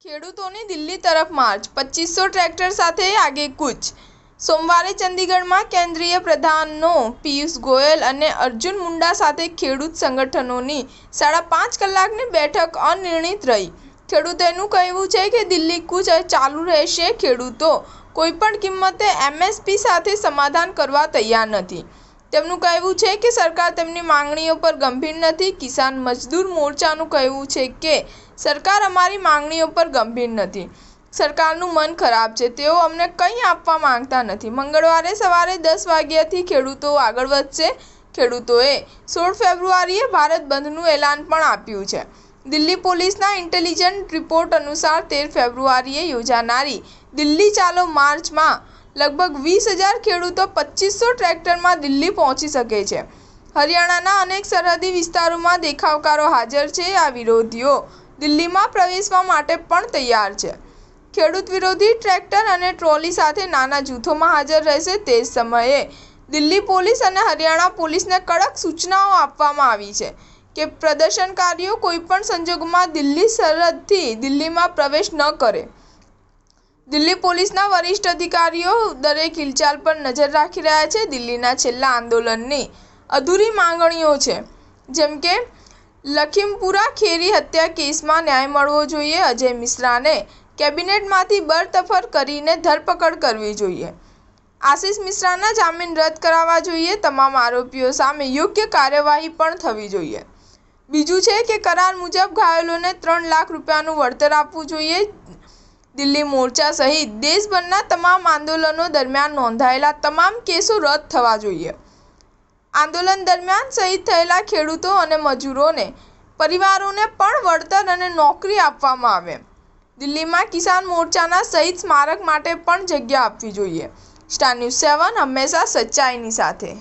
ખેડૂતોની દિલ્હી તરફ March, 2500 tractor સાથે આગેકૂચ. સોમવારે ચંદીગઢમાં કેન્દ્રીય પ્રધાનો પિયુષ ગોયલ અને અર્જુન મુંડા સાથે ખેડૂત સંગઠનોની 5.5 કલાકની બેઠક અનિર્ણિત રહી. ખેડૂતોનું કહેવું છે કે દિલ્હી કૂચ ચાલુ રહેશે. ખેડૂતો કોઈપણ કિંમતે એમએસપી સાથે સમાધાન કરવા તૈયાર નથી. તેમનું કહેવું છે કે સરકાર તેમની માંગણીઓ પર ગંભીર નથી. કિસાન મજદૂર મોરચાનું કહેવું છે કે સરકાર અમારી માંગણીઓ પર ગંભીર નથી. સરકારનું મન ખરાબ છે. તેઓ અમને કંઈ આપવા માંગતા નથી. મંગળવારે સવારે 10 વાગ્યાથી ખેડૂતો આગળ વધશે. ખેડૂતોએ 16 ફેબ્રુઆરીએ ભારત બંધનું એલાન પણ આપ્યું છે. દિલ્હી પોલીસના ઇન્ટેલિજન્સ રિપોર્ટ અનુસાર 13 ફેબ્રુઆરીએ યોજાનારી દિલ્હી ચાલો માર્ચમાં લગભગ 20,000 ખેડૂતો 2500 ટ્રેક્ટરમાં દિલ્હી પહોંચી શકે છે. હરિયાણાના અનેક સરહદી વિસ્તારોમાં દેખાવકારો હાજર છે. આ વિરોધીઓ દિલ્હીમાં પ્રવેશવા માટે પણ તૈયાર છે. ખેડૂત વિરોધી ટ્રેક્ટર અને ટ્રોલી સાથે નાના જૂથોમાં હાજર રહેશે. તે જ સમયે દિલ્હી પોલીસ અને હરિયાણા પોલીસને કડક સૂચનાઓ આપવામાં આવી છે કે પ્રદર્શનકારીઓ કોઈપણ સંજોગોમાં દિલ્હી સરહદથી દિલ્હીમાં પ્રવેશ ન કરે. દિલ્હી પોલીસના વરિષ્ઠ અધિકારીઓ દરેક હિલચાલ પર નજર રાખી રહ્યા છે. દિલ્હીના છેલ્લા આંદોલનની અધૂરી માંગણીઓ છે, જેમ કે લખીમપુરા ખેરી હત્યા કેસમાં ન્યાય મળવો જોઈએ. અજય મિશ્રાને કેબિનેટમાંથી બરતરફ કરીને ધરપકડ કરવી જોઈએ. આશિષ મિશ્રાના જામીન રદ કરાવવા જોઈએ. તમામ આરોપીઓ સામે યોગ્ય કાર્યવાહી પણ થવી જોઈએ. બીજું છે કે કરાર મુજબ ઘાયલોને 3 લાખ રૂપિયાનું વળતર આપવું જોઈએ. દિલ્હી મોરચા સહિત દેશભરના તમામ આંદોલનો દરમિયાન નોંધાયેલા તમામ કેસો રદ થવા જોઈએ. આંદોલન દરમિયાન શહીદ થયેલા ખેડૂતો અને મજૂરોને પરિવારોને પણ વળતર અને નોકરી આપવામાં આવે. દિલ્હીમાં કિસાન મોરચાના શહીદ સ્મારક માટે પણ જગ્યા આપવી જોઈએ. સ્ટાર ન્યૂઝ 7 હંમેશા સચ્ચાઈની સાથે.